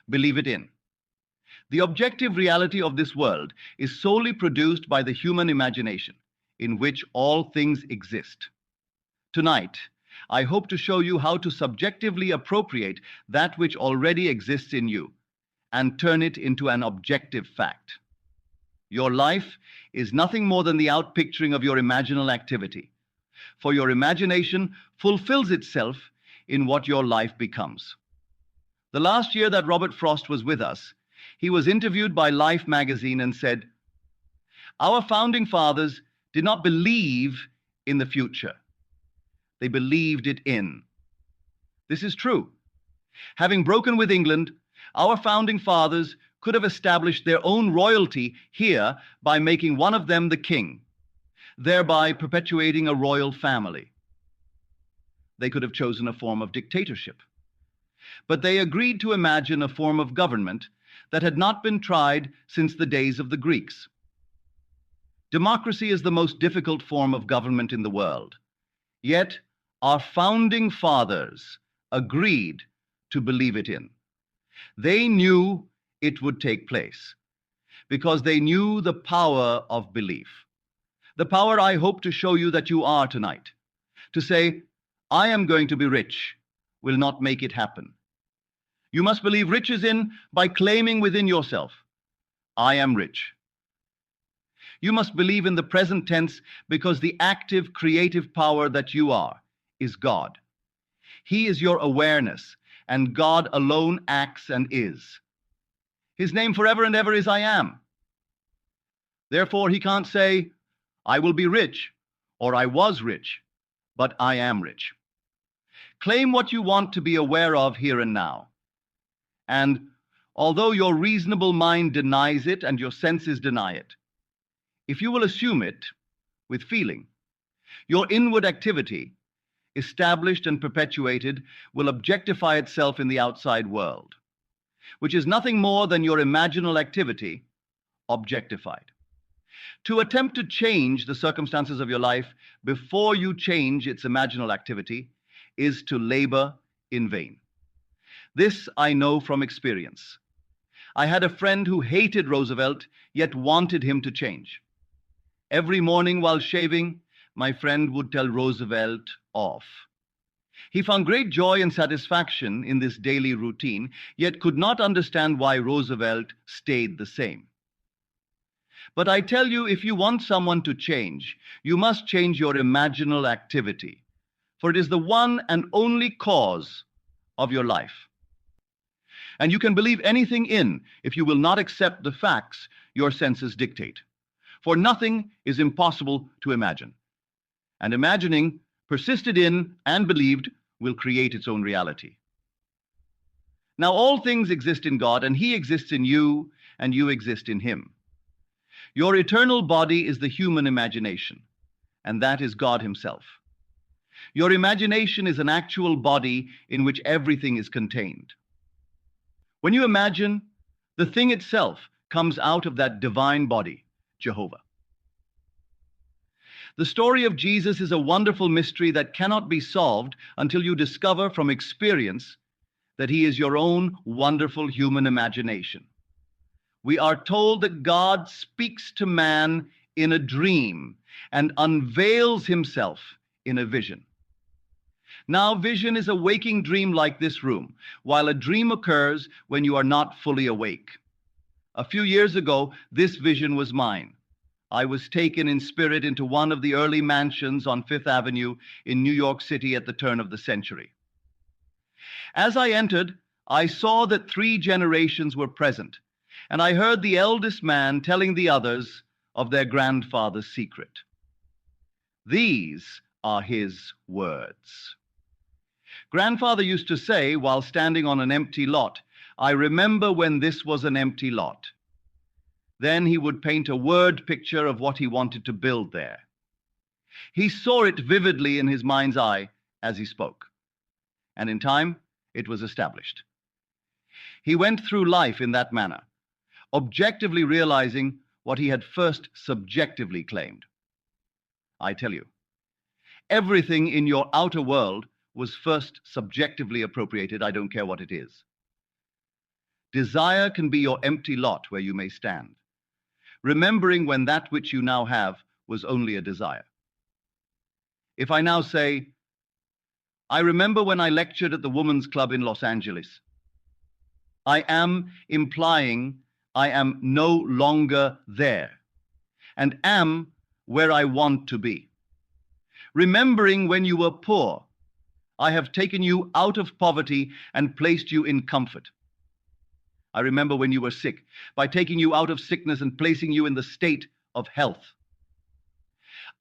believe it in. The objective reality of this world is solely produced by the human imagination, in which all things exist. Tonight, I hope to show you how to subjectively appropriate that which already exists in you and turn it into an objective fact. Your life is nothing more than the outpicturing of your imaginal activity, for your imagination fulfills itself in what your life becomes. The last year that Robert Frost was with us, he was interviewed by Life magazine and said, "Our founding fathers did not believe in the future. They believed it in." This is true. Having broken with England, our founding fathers could have established their own royalty here by making one of them the king, thereby perpetuating a royal family. They could have chosen a form of dictatorship. But they agreed to imagine a form of government that had not been tried since the days of the Greeks. Democracy is the most difficult form of government in the world. Yet, our founding fathers agreed to believe it in. They knew it would take place because they knew the power of belief. The power I hope to show you that you are tonight. To say, "I am going to be rich," will not make it happen. You must believe riches in by claiming within yourself, "I am rich." You must believe in the present tense because the active, creative power that you are is God. He is your awareness, and God alone acts and is. His name forever and ever is I am. Therefore, he can't say, "I will be rich," or "I was rich," but "I am rich." Claim what you want to be aware of here and now. And although your reasonable mind denies it and your senses deny it, if you will assume it with feeling, your inward activity, established and perpetuated, will objectify itself in the outside world, which is nothing more than your imaginal activity objectified. To attempt to change the circumstances of your life before you change its imaginal activity is to labor in vain. This I know from experience. I had a friend who hated Roosevelt, yet wanted him to change. Every morning while shaving, my friend would tell Roosevelt off. He found great joy and satisfaction in this daily routine, yet could not understand why Roosevelt stayed the same. But I tell you, if you want someone to change, you must change your imaginal activity, for it is the one and only cause of your life. And you can believe anything in if you will not accept the facts your senses dictate. For nothing is impossible to imagine. And imagining, persisted in and believed, will create its own reality. Now all things exist in God, and he exists in you, and you exist in him. Your eternal body is the human imagination, and that is God himself. Your imagination is an actual body in which everything is contained. When you imagine, the thing itself comes out of that divine body, Jehovah. The story of Jesus is a wonderful mystery that cannot be solved until you discover from experience that he is your own wonderful human imagination. We are told that God speaks to man in a dream and unveils himself in a vision. Now, vision is a waking dream like this room, while a dream occurs when you are not fully awake. A few years ago, this vision was mine. I was taken in spirit into one of the early mansions on Fifth Avenue in New York City at the turn of the century. As I entered, I saw that 3 generations were present, and I heard the eldest man telling the others of their grandfather's secret. These are his words. Grandfather used to say, while standing on an empty lot, "I remember when this was an empty lot." Then he would paint a word picture of what he wanted to build there. He saw it vividly in his mind's eye as he spoke, and in time it was established. He went through life in that manner, objectively realizing what he had first subjectively claimed. I tell you, everything in your outer world was first subjectively appropriated. I don't care what it is. Desire can be your empty lot where you may stand, remembering when that which you now have was only a desire. If I now say, I remember when I lectured at the Women's Club in Los Angeles, I am implying I am no longer there and am where I want to be. Remembering when you were poor, I have taken you out of poverty and placed you in comfort. I remember when you were sick, by taking you out of sickness and placing you in the state of health.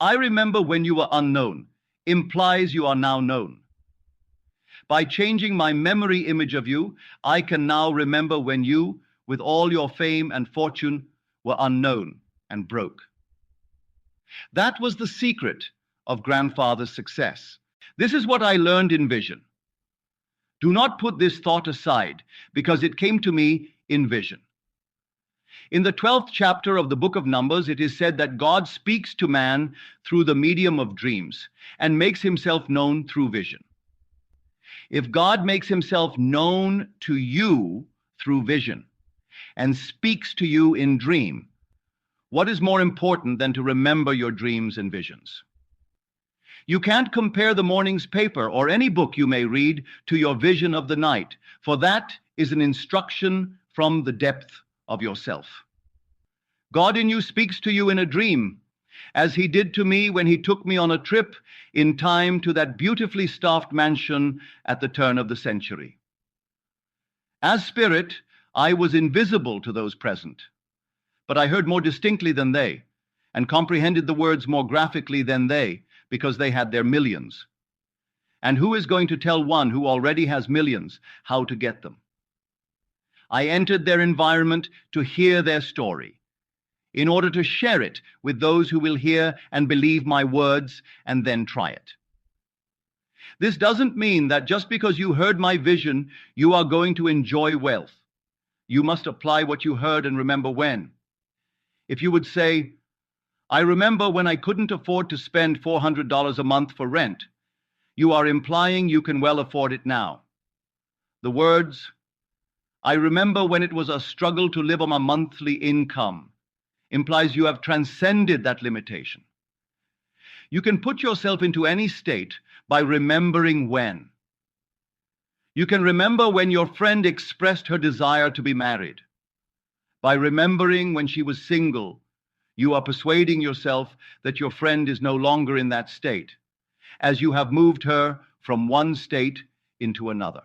I remember when you were unknown, implies you are now known. By changing my memory image of you, I can now remember when you, with all your fame and fortune, were unknown and broke. That was the secret of grandfather's success. This is what I learned in vision. Do not put this thought aside, because it came to me in vision. In the 12th chapter of the book of Numbers, it is said that God speaks to man through the medium of dreams and makes himself known through vision. If God makes himself known to you through vision and speaks to you in dream, what is more important than to remember your dreams and visions? You can't compare the morning's paper or any book you may read to your vision of the night, for that is an instruction from the depth of yourself. God in you speaks to you in a dream, as he did to me when he took me on a trip in time to that beautifully staffed mansion at the turn of the century. As spirit, I was invisible to those present, but I heard more distinctly than they, and comprehended the words more graphically than they, because they had their millions. And who is going to tell one who already has millions how to get them? I entered their environment to hear their story, in order to share it with those who will hear and believe my words and then try it. This doesn't mean that just because you heard my vision, you are going to enjoy wealth. You must apply what you heard and remember when. If you would say, I remember when I couldn't afford to spend $400 a month for rent, you are implying you can well afford it now. The words, I remember when it was a struggle to live on a monthly income, implies you have transcended that limitation. You can put yourself into any state by remembering when. You can remember when your friend expressed her desire to be married. By remembering when she was single, you are persuading yourself that your friend is no longer in that state, as you have moved her from one state into another.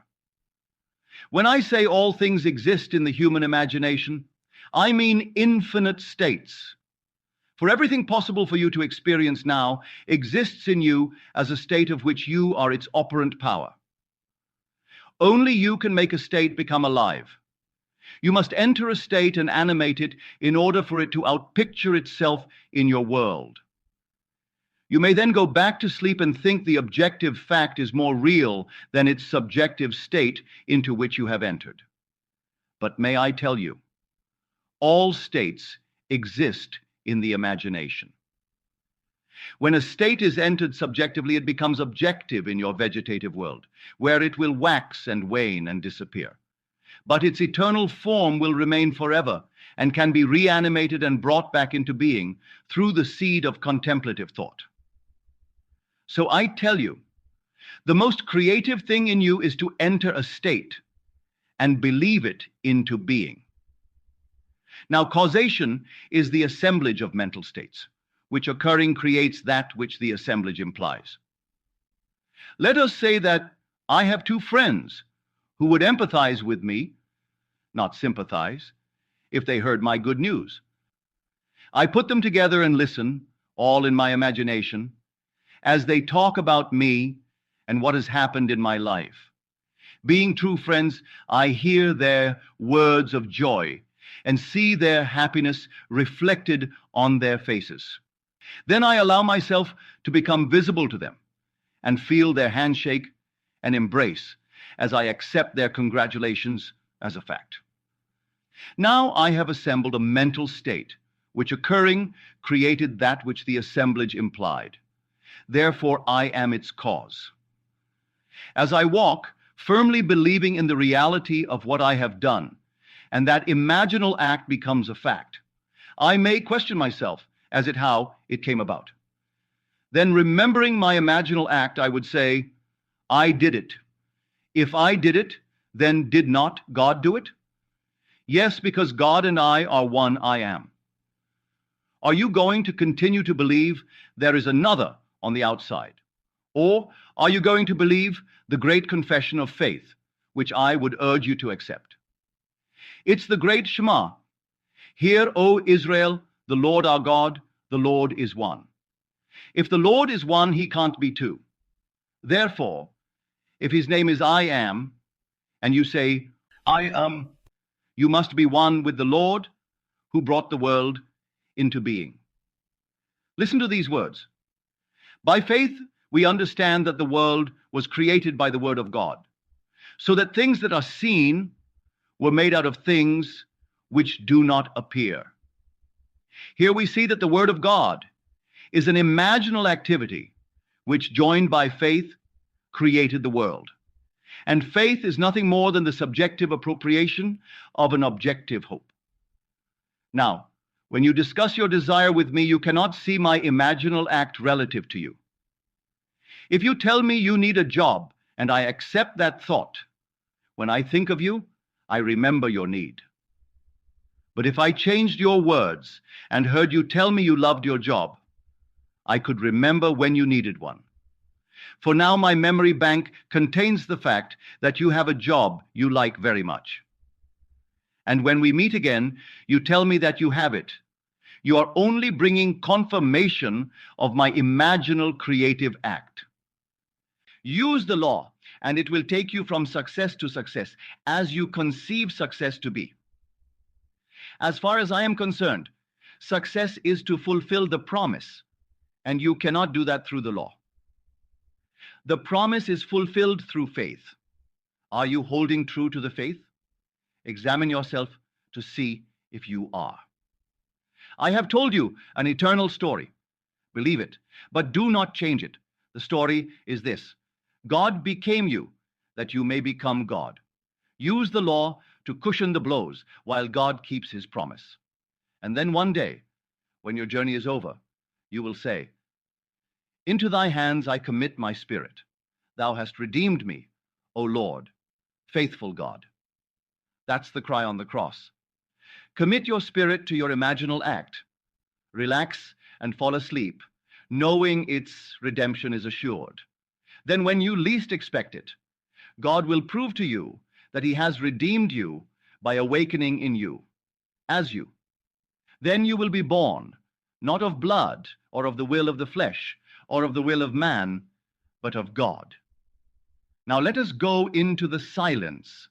When I say all things exist in the human imagination, I mean infinite states. For everything possible for you to experience now exists in you as a state of which you are its operant power. Only you can make a state become alive. You must enter a state and animate it in order for it to outpicture itself in your world. You may then go back to sleep and think the objective fact is more real than its subjective state into which you have entered. But may I tell you, all states exist in the imagination. When a state is entered subjectively, it becomes objective in your vegetative world, where it will wax and wane and disappear. But its eternal form will remain forever and can be reanimated and brought back into being through the seed of contemplative thought. So I tell you, the most creative thing in you is to enter a state and believe it into being. Now, causation is the assemblage of mental states, which occurring creates that which the assemblage implies. Let us say that I have two friends who would empathize with me, not sympathize, if they heard my good news. I put them together and listen, all in my imagination, as they talk about me and what has happened in my life. Being true friends, I hear their words of joy and see their happiness reflected on their faces. Then I allow myself to become visible to them and feel their handshake and embrace as I accept their congratulations as a fact. Now I have assembled a mental state which occurring created that which the assemblage implied. Therefore I am its cause. As I walk, firmly believing in the reality of what I have done, and that imaginal act becomes a fact. I may question myself as to how it came about. Then, remembering my imaginal act, I would say, I did it. If I did it, then did not God do it? Yes, because God and I are one I am. Are you going to continue to believe there is another on the outside? Or are you going to believe the great confession of faith, which I would urge you to accept? It's the great Shema. Hear, O Israel, the Lord our God, the Lord is one. If the Lord is one, he can't be two. Therefore, if his name is I am, and you say, I am, you must be one with the Lord who brought the world into being. Listen to these words. By faith, we understand that the world was created by the word of God, so that things that are seen were made out of things which do not appear. Here we see that the word of God is an imaginal activity which, joined by faith, created the world. And faith is nothing more than the subjective appropriation of an objective hope. Now, when you discuss your desire with me, you cannot see my imaginal act relative to you. If you tell me you need a job and I accept that thought, when I think of you, I remember your need. But if I changed your words and heard you tell me you loved your job, I could remember when you needed one. For now my memory bank contains the fact that you have a job you like very much. And when we meet again, you tell me that you have it. You are only bringing confirmation of my imaginal creative act. Use the law, and it will take you from success to success, as you conceive success to be. As far as I am concerned, success is to fulfill the promise, and you cannot do that through the law. The promise is fulfilled through faith. Are you holding true to the faith? Examine yourself to see if you are. I have told you an eternal story. Believe it, but do not change it. The story is this: God became you, that you may become God. Use the law to cushion the blows while God keeps his promise. And then one day, when your journey is over, you will say, into thy hands I commit my spirit. Thou hast redeemed me, O Lord, faithful God. That's the cry on the cross. Commit your spirit to your imaginal act. Relax and fall asleep, knowing its redemption is assured. Then when you least expect it, God will prove to you that he has redeemed you by awakening in you, as you. Then you will be born, not of blood or of the will of the flesh or of the will of man, but of God. Now let us go into the silence